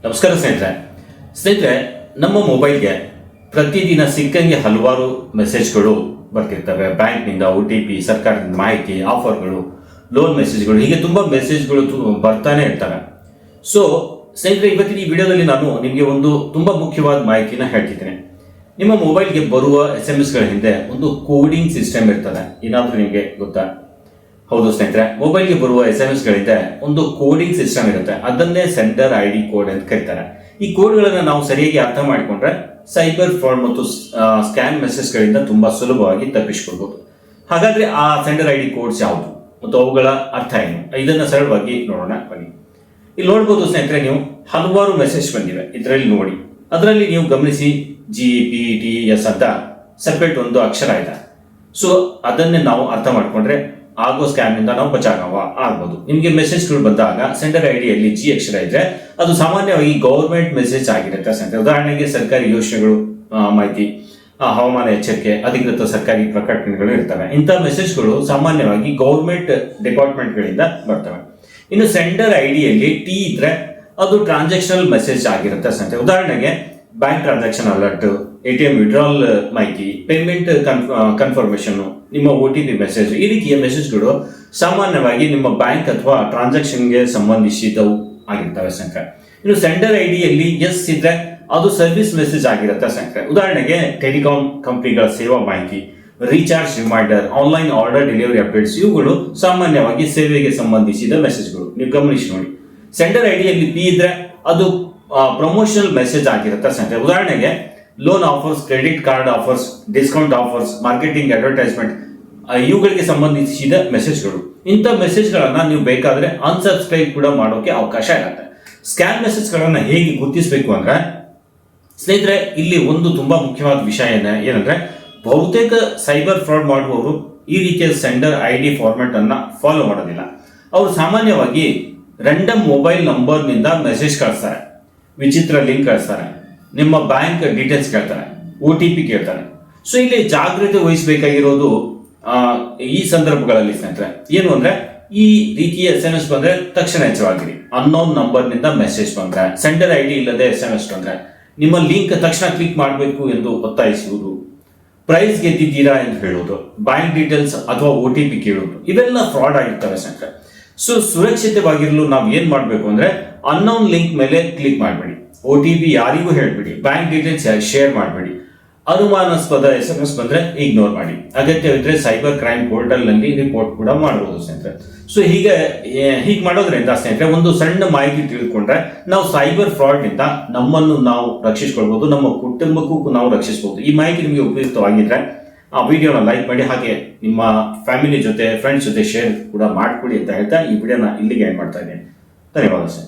ನಮಸ್ಕಾರ ಸ್ನೇಹಿತರೆ, ನಮ್ಮ ಮೊಬೈಲ್ಗೆ ಪ್ರತಿದಿನ ಸಿಕ್ಕಂಗೆ ಹಲವಾರು ಮೆಸೇಜ್ಗಳು ಬರ್ತಿರ್ತವೆ. ಬ್ಯಾಂಕ್ನಿಂದ OTP, ಸರ್ಕಾರದಿಂದ ಮಾಹಿತಿ, ಆಫರ್ಗಳು, ಲೋನ್ ಮೆಸೇಜ್ಗಳು, ಹೀಗೆ ತುಂಬ ಮೆಸೇಜ್ಗಳು ಬರ್ತಾನೆ ಇರ್ತವೆ. ಸೊ ಸ್ನೇಹಿತರೆ, ಇವತ್ತಿನ ಈ ವಿಡಿಯೋದಲ್ಲಿ ನಾನು ನಿಮಗೆ ಒಂದು ತುಂಬ ಮುಖ್ಯವಾದ ಮಾಹಿತಿನ ಹೇಳ್ತಿದ್ದೇನೆ. ನಿಮ್ಮ ಮೊಬೈಲ್ಗೆ ಬರುವ SMS ಗಳ ಹಿಂದೆ ಒಂದು ಕೋಡಿಂಗ್ ಸಿಸ್ಟಮ್ ಇರ್ತದೆ. ಏನಾದರೂ ನಿಮಗೆ ಗೊತ್ತಾ? ಹೌದು ಸ್ನೇಹಿತರೆ, ಮೊಬೈಲ್ಗೆ ಬರುವ SMS ಗಳಿಂದ ಒಂದು ಕೋಡಿಂಗ್ ಸಿಸ್ಟಮ್ ಇರುತ್ತೆ. ಅದನ್ನೇ ಸೆಂಡರ್ ID ಕೋಡ್ ಅಂತ ಕರೀತಾರೆ. ಈ ಕೋಡ್ಗಳನ್ನು ನಾವು ಸರಿಯಾಗಿ ಅರ್ಥ ಮಾಡಿಕೊಂಡ್ರೆ ಸೈಬರ್ ಫ್ರಾಡ್ ಮತ್ತು ಸ್ಕ್ಯಾಮ್ ಮೆಸೇಜ್ಗಳಿಂದ ತುಂಬಾ ಸುಲಭವಾಗಿ ತಪ್ಪಿಸಿಕೊಳ್ಬಹುದು. ಹಾಗಾದ್ರೆ ಆ ಸೆಂಡರ್ ID ಕೋಡ್ಸ್ ಯಾವುದು ಮತ್ತು ಅವುಗಳ ಅರ್ಥ ಏನು, ಇದನ್ನ ಸರಳವಾಗಿ ನೋಡೋಣ ಬನ್ನಿ. ಇಲ್ಲಿ ನೋಡ್ಬೋದು ಸ್ನೇಹಿತರೆ, ನೀವು ಹಲವಾರು ಮೆಸೇಜ್ ಬಂದಿವೆ. ಇದರಲ್ಲಿ ನೋಡಿ, ಅದರಲ್ಲಿ ನೀವು ಗಮನಿಸಿ GPTS ಅಂತ ಸೆಪರೇಟ್ ಒಂದು ಅಕ್ಷರ ಇದೆ. ಸೊ ಅದನ್ನೇ ನಾವು ಅರ್ಥ ಮಾಡ್ಕೊಂಡ್ರೆ ಆಗೋ ಸ್ಕ್ಯಾಮ್ ಇಂದ ನಾವು ಬಚಾವ್ ಆಗ್ಬೋದು. ನಿಮಗೆ ಮೆಸೇಜ್ಗಳು ಬಂದಾಗ ಸೆಂಡರ್ ಐಡಿಯಲ್ಲಿ G ಅಕ್ಷರ ಇದ್ರೆ ಅದು ಸಾಮಾನ್ಯವಾಗಿ ಗೌರ್ಮೆಂಟ್ ಮೆಸೇಜ್ ಆಗಿರುತ್ತೆ ಸ್ನೇಹಿತರೆ. ಉದಾಹರಣೆಗೆ ಸರ್ಕಾರಿ ಯೋಜನೆಗಳು ಮಾಹಿತಿ, ಹವಾಮಾನ ಎಚ್ಚರಿಕೆ, ಅಧಿಕೃತ ಸರ್ಕಾರಿ ಪ್ರಕಟಣೆಗಳು ಇರ್ತವೆ. ಇಂಥ ಮೆಸೇಜ್ಗಳು ಸಾಮಾನ್ಯವಾಗಿ ಗೌರ್ಮೆಂಟ್ ಡಿಪಾರ್ಟ್ಮೆಂಟ್ಗಳಿಂದ ಬರ್ತವೆ. ಇನ್ನು ಸೆಂಡರ್ ಐಡಿಯಲ್ಲಿ T ಇದ್ರೆ ಅದು ಟ್ರಾನ್ಸಾಕ್ಷನಲ್ ಮೆಸೇಜ್ ಆಗಿರುತ್ತೆ ಸ್ನೇಹಿತರೆ. ಉದಾಹರಣೆಗೆ bank transaction alert, ATM withdrawal ಮಾಹಿತಿ, ಪೇಮೆಂಟ್ ಕನ್ಫರ್ಮೇಷನ್, ನಿಮ್ಮ OTP ಮೆಸೇಜ್, ಈ ರೀತಿಯ ಮೆಸೇಜ್ಗಳು ಸಾಮಾನ್ಯವಾಗಿ ನಿಮ್ಮ ಬ್ಯಾಂಕ್ ಅಥವಾ ಟ್ರಾನ್ಸಾಕ್ಷನ್ಗೆ ಸಂಬಂಧಿಸಿದವು ಆಗಿರ್ತವೆ ಸ್ನೇಹಿತರೆ. ಇನ್ನು ಸೆಂಡರ್ ಐಡಿಯಲ್ಲಿ S ಇದ್ರೆ ಅದು ಸರ್ವಿಸ್ ಮೆಸೇಜ್ ಆಗಿರುತ್ತೆ ಸ್ನೇಹಿತರೆ. ಉದಾಹರಣೆಗೆ ಟೆಲಿಕಾಂ ಕಂಪನಿಗಳ ಸೇವಾ ಮಾಹಿತಿ, recharge reminder, online order delivery updates, ಇವುಗಳು ಸಾಮಾನ್ಯವಾಗಿ ಸೇವೆಗೆ ಸಂಬಂಧಿಸಿದ ಮೆಸೇಜ್ಗಳು. ನೀವು ಗಮನಿಸಿ ನೋಡಿ. ಸೆಂಡರ್ ಐಡಿಯಲ್ಲಿ P ಇದ್ರೆ ಅದು ಪ್ರಮೋಷನಲ್ ಮೆಸೇಜ್ ಆಗಿರುತ್ತೆ ಸ್ನೇಹಿತರೆ. ಉದಾಹರಣೆಗೆ loan offers, credit card offers, discount offers, marketing, advertisement, ಇವುಗಳಿಗೆ ಸಂಬಂಧಿಸಿದ ಮೆಸೇಜ್ಗಳು. ಇಂಥ ಮೆಸೇಜ್ಗಳನ್ನ ನೀವು ಬೇಕಾದ್ರೆ ಅನ್ಸಬ್ಸ್ಕ್ರೈಬ್ ಕೂಡ ಮಾಡೋಕೆ ಅವಕಾಶ ಇರುತ್ತೆ. ಸ್ಕ್ಯಾಮ್ ಮೆಸೇಜ್ಗಳನ್ನ ಹೇಗೆ ಗುರುತಿಸಬೇಕು ಅಂದ್ರೆ ಸ್ನೇಹಿತರೆ, ಇಲ್ಲಿ ಒಂದು ತುಂಬಾ ಮುಖ್ಯವಾದ ವಿಷಯ ಏನಂದ್ರೆ ಬಹುತೇಕ ಸೈಬರ್ ಫ್ರಾಡ್ ಮಾಡುವವರು ಈ ರೀತಿಯ ಸೆಂಡರ್ ID ಫಾರ್ಮ್ಯಾಟ್ ಅನ್ನ ಫಾಲೋ ಮಾಡೋದಿಲ್ಲ. ಅವರು ಸಾಮಾನ್ಯವಾಗಿ ರ್ಯಾಂಡಮ್ ಮೊಬೈಲ್ ನಂಬರ್ ನಿಂದ ಮೆಸೇಜ್ ಕಳಿಸ್ತಾರೆ, ವಿಚಿತ್ರ ಲಿಂಕ್ ಕಳಿಸ್ತಾರೆ, ನಿಮ್ಮ ಬ್ಯಾಂಕ್ ಡೀಟೇಲ್ಸ್ ಕೇಳ್ತಾರೆ, OTP ಕೇಳ್ತಾರೆ. ಸೊ ಇಲ್ಲಿ ಜಾಗೃತಿ ವಹಿಸಬೇಕಾಗಿರೋದು ಈ ಸಂದರ್ಭಗಳಲ್ಲಿ ಸ್ನೇಹಿತರೆ ಏನು ಅಂದ್ರೆ, ಈ ರೀತಿಯ SMS ಬಂದ್ರೆ ತಕ್ಷಣ ಎಚ್ಚರವಾಗಿರಿ. ಅನ್ನೋನ್ ನಂಬರ್ ನಿಂದ ಮೆಸೇಜ್ ಬಂದ್ರೆ, ಸೆಂಡರ್ ID ಇಲ್ಲದೆ SMS ಬಂದ್ರೆ ನಿಮ್ಮ ಲಿಂಕ್ ತಕ್ಷಣ ಕ್ಲಿಕ್ ಮಾಡಬೇಕು ಎಂದು ಒತ್ತಾಯಿಸುವುದು, ಪ್ರೈಸ್ ಗೆದ್ದಿದ್ದೀರಾ ಎಂದು ಹೇಳುವುದು, ಬ್ಯಾಂಕ್ ಡೀಟೇಲ್ಸ್ ಅಥವಾ OTP ಕೇಳುವುದು, ಇವೆಲ್ಲ ಫ್ರಾಡ್ ಆಗಿರ್ತವೆ ಸ್ನೇಹಿತರೆ. ಸೊ ಸುರಕ್ಷಿತವಾಗಿರಲು ನಾವು ಏನ್ ಮಾಡ್ಬೇಕು ಅಂದ್ರೆ, ಅನ್ನೋನ್ ಲಿಂಕ್ ಮೇಲೆ ಕ್ಲಿಕ್ ಮಾಡಬೇಡಿ, OTP ಯಾರಿಗೂ ಹೇಳ್ಬೇಡಿ, ಬ್ಯಾಂಕ್ ಡೀಟೇಲ್ಸ್ ಶೇರ್ ಮಾಡಬೇಡಿ, ಅನುಮಾನಾಸ್ಪದ SMS ಬಂದ್ರೆ ಇಗ್ನೋರ್ ಮಾಡಿ. ಅಗತ್ಯವಿದ್ರೆ ಸೈಬರ್ ಕ್ರೈಮ್ ಪೋರ್ಟಲ್ ನಲ್ಲಿ ರಿಪೋರ್ಟ್ ಕೂಡ ಮಾಡಬಹುದು ಸ್ನೇಹಿತರೆ. ಸೊ ಹೀಗೆ ಮಾಡೋದ್ರಿಂದ ಸ್ನೇಹಿತರೆ ಒಂದು ಸಣ್ಣ ಮಾಹಿತಿ ತಿಳಿದುಕೊಂಡ್ರೆ ನಾವು ಸೈಬರ್ ಫ್ರಾಡ್ ನಿಂದ ನಮ್ಮನ್ನು ನಾವು ರಕ್ಷಿಸಿಕೊಳ್ಬಹುದು, ನಮ್ಮ ಕುಟುಂಬಕ್ಕೂ ನಾವು ರಕ್ಷಿಸಬಹುದು. ಈ ಮಾಹಿತಿ ನಿಮಗೆ ಉಪಯುಕ್ತವಾಗಿದ್ರೆ ಆ ವಿಡಿಯೋನ ಲೈಕ್ ಮಾಡಿ, ಹಾಗೆ ನಿಮ್ಮ ಫ್ಯಾಮಿಲಿ ಜೊತೆ, ಫ್ರೆಂಡ್ಸ್ ಜೊತೆ ಶೇರ್ ಕೂಡ ಮಾಡ್ಕೊಡಿ ಅಂತ ಹೇಳ್ತಾ ಈ ವಿಡಿಯೋನ ಇಲ್ಲಿಗೆ ಎಂಡ್ ಮಾಡ್ತಾ ಇದ್ದೇನೆ. ಧನ್ಯವಾದ ಸರ್.